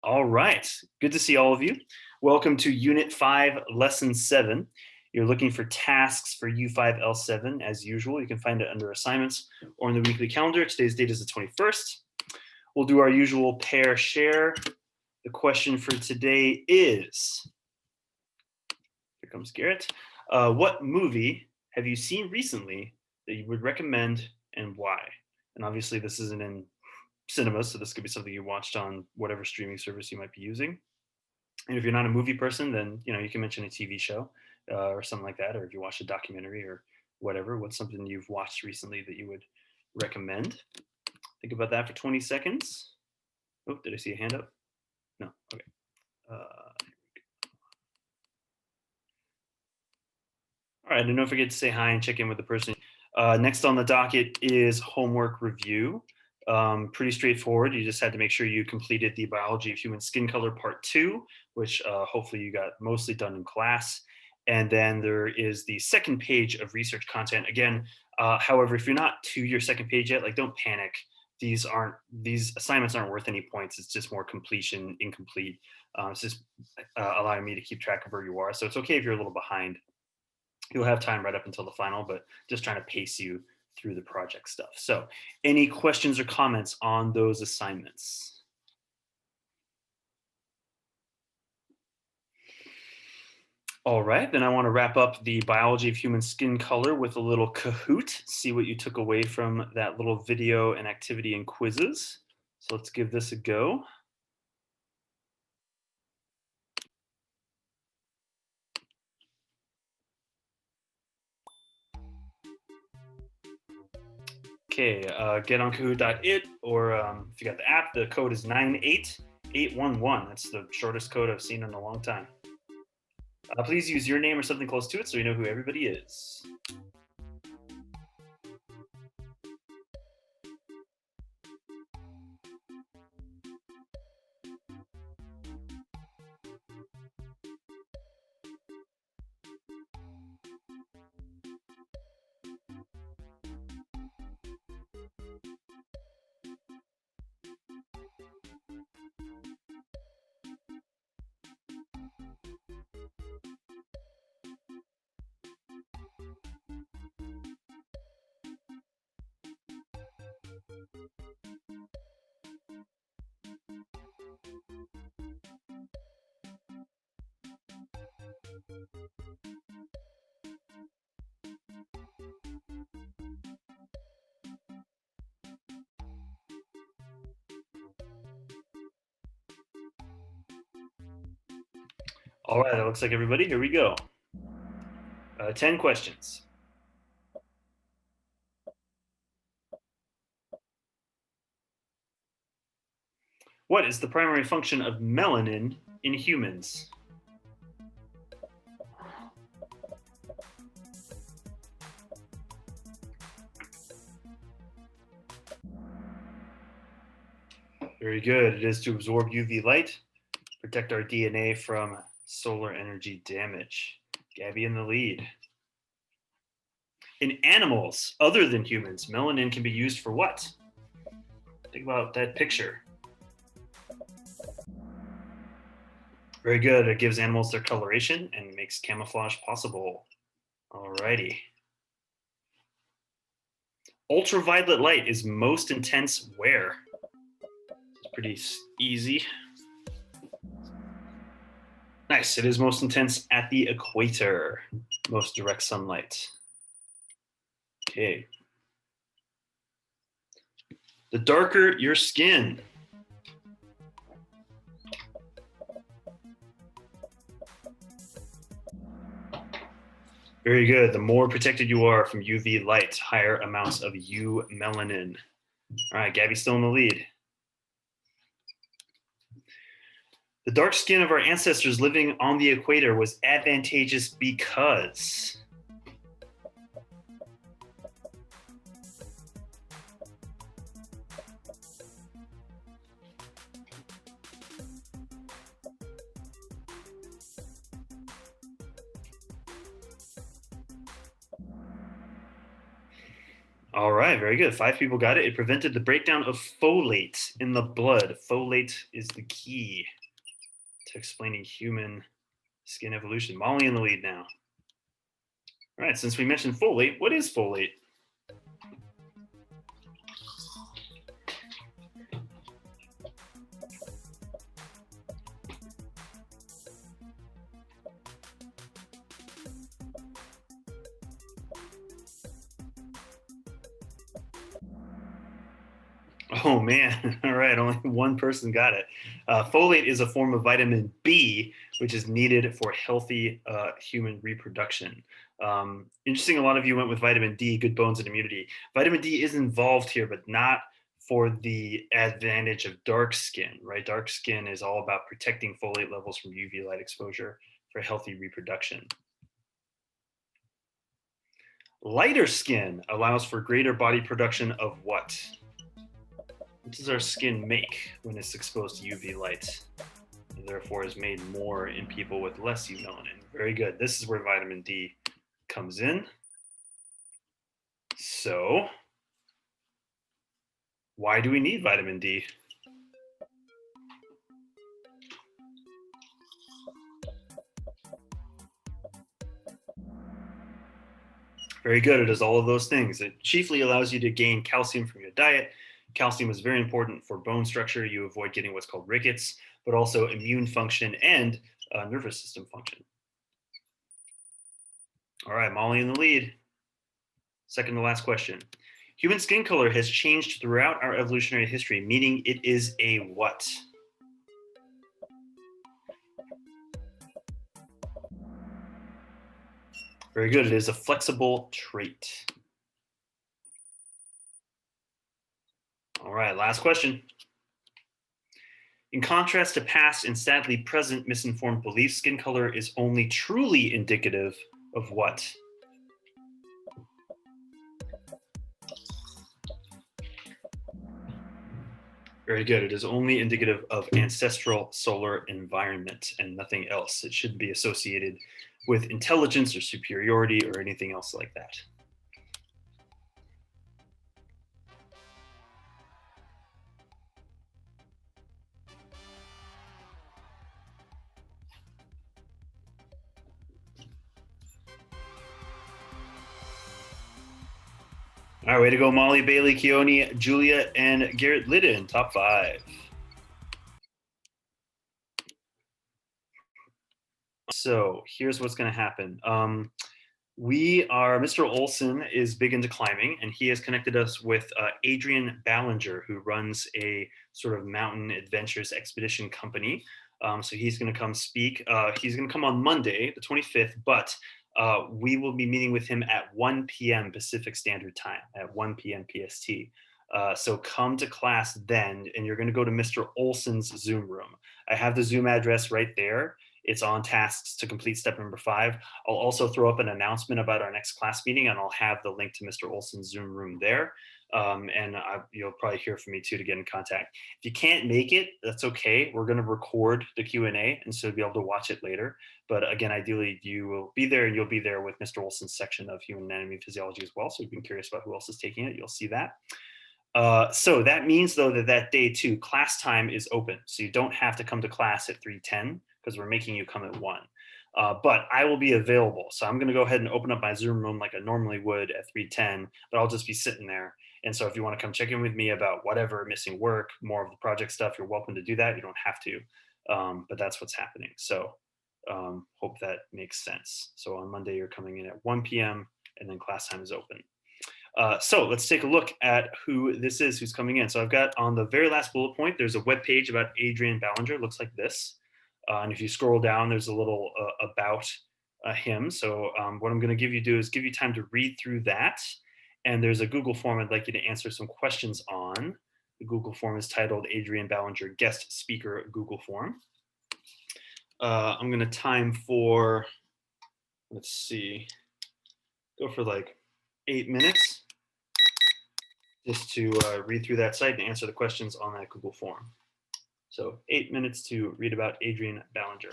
All right, good to see all of you. Welcome to Unit 5, Lesson 7. You're looking for tasks for U5L7 as usual. You can find it under assignments or in the weekly calendar. Today's date is the 21st. We'll do our usual pair share. The question for today is, here comes Garrett. What movie have you seen recently that you would recommend and why? And obviously this isn't in cinemas, so this could be something you watched on whatever streaming service you might be using. And if you're not a movie person, then you can mention a TV show or something like that, or if you watched a documentary or whatever. What's something you've watched recently that you would recommend? Think about that for 20 seconds. Oh, did I see a hand up? No. Okay. All right. And don't forget to say hi and check in with the person. Next on the docket is homework review. Pretty straightforward. You just had to make sure you completed the Biology of Human Skin Color Part 2, which hopefully you got mostly done in class. And then there is the second page of research content. Again, however, if you're not to your second page yet, don't panic. These assignments aren't worth any points. It's just more completion, incomplete. It's just allowing me to keep track of where you are. So it's okay if you're a little behind. You'll have time right up until the final, but just trying to pace you through the project stuff. So any questions or comments on those assignments? All right, then I want to wrap up the Biology of Human Skin Color with a little Kahoot, see what you took away from that little video and activity and quizzes. So let's give this a go. Okay, get on Kahoot.it, or if you got the app, the code is 98811. That's the shortest code I've seen in a long time. Please use your name or something close to it so we know who everybody is. All right, that looks like everybody. Here we go. 10 questions. What is the primary function of melanin in humans? Very good. It is to absorb UV light, protect our DNA from solar energy damage. Gabby in the lead. In animals other than humans, melanin can be used for what? Think about that picture. Very good. It gives animals their coloration and makes camouflage possible. Alrighty. Ultraviolet light is most intense where? It's pretty easy. Nice. It is most intense at the equator. Most direct sunlight. Okay. The darker your skin, very good. The more protected you are from UV light, higher amounts of eumelanin. All right, Gabby's still in the lead. The dark skin of our ancestors living on the equator was advantageous because. All right, very good. 5 people got it. It prevented the breakdown of folate in the blood. Folate is the key to explaining human skin evolution. Molly in the lead now. All right, since we mentioned folate, what is folate? Oh man, all right, only one person got it. Folate is a form of vitamin B, which is needed for healthy human reproduction. Interesting, a lot of you went with vitamin D, good bones and immunity. Vitamin D is involved here, but not for the advantage of dark skin, right? Dark skin is all about protecting folate levels from UV light exposure for healthy reproduction. Lighter skin allows for greater body production of what? What does our skin make when it's exposed to UV light? And therefore is made more in people with less UV melanin. Very good. This is where vitamin D comes in. So, why do we need vitamin D? Very good. It does all of those things. It chiefly allows you to gain calcium from your diet. Calcium is very important for bone structure. You avoid getting what's called rickets, but also immune function and nervous system function. All right, Molly in the lead. Second to last question. Human skin color has changed throughout our evolutionary history, meaning it is a what? Very good. It is a flexible trait. All right, last question. In contrast to past and sadly present misinformed beliefs, skin color is only truly indicative of what? Very good. It is only indicative of ancestral solar environment and nothing else. It shouldn't be associated with intelligence or superiority or anything else like that. All right, way to go, Molly, Bailey, Keone, Julia, and Garrett Liddon, top 5. So here's what's going to happen. Mr. Olson is big into climbing, and he has connected us with Adrian Ballinger, who runs a sort of mountain adventures expedition company. So he's going to come speak. He's going to come on Monday, the 25th, but we will be meeting with him at 1 p.m. Pacific Standard Time, at 1 p.m. PST. So come to class then, and you're going to go to Mr. Olson's Zoom room. I have the Zoom address right there. It's on tasks to complete step number 5. I'll also throw up an announcement about our next class meeting, and I'll have the link to Mr. Olson's Zoom room there. You'll probably hear from me too to get in contact. If you can't make it, that's okay. We're going to record the Q&A, and so you'll be able to watch it later. But again, ideally, you will be there, and you'll be there with Mr. Olson's section of Human Anatomy and Physiology as well. So if you've been curious about who else is taking it, you'll see that. So that means, though, that day too, class time is open. So you don't have to come to class at 3:10 because we're making you come at 1. But I will be available. So I'm going to go ahead and open up my Zoom room like I normally would at 3:10, but I'll just be sitting there. And so if you want to come check in with me about whatever, missing work, more of the project stuff, you're welcome to do that. You don't have to, but that's what's happening. So hope that makes sense. So on Monday, you're coming in at 1 p.m. and then class time is open. So let's take a look at who this is who's coming in. So I've got on the very last bullet point, there's a web page about Adrian Ballinger. It looks like this. And if you scroll down, there's a little about him. So what I'm going to do is give you time to read through that. And there's a Google form I'd like you to answer some questions on. The Google form is titled Adrian Ballinger Guest Speaker Google Form. I'm going to time for, let's see, go for like 8 minutes just to read through that site and answer the questions on that Google form. So 8 minutes to read about Adrian Ballinger.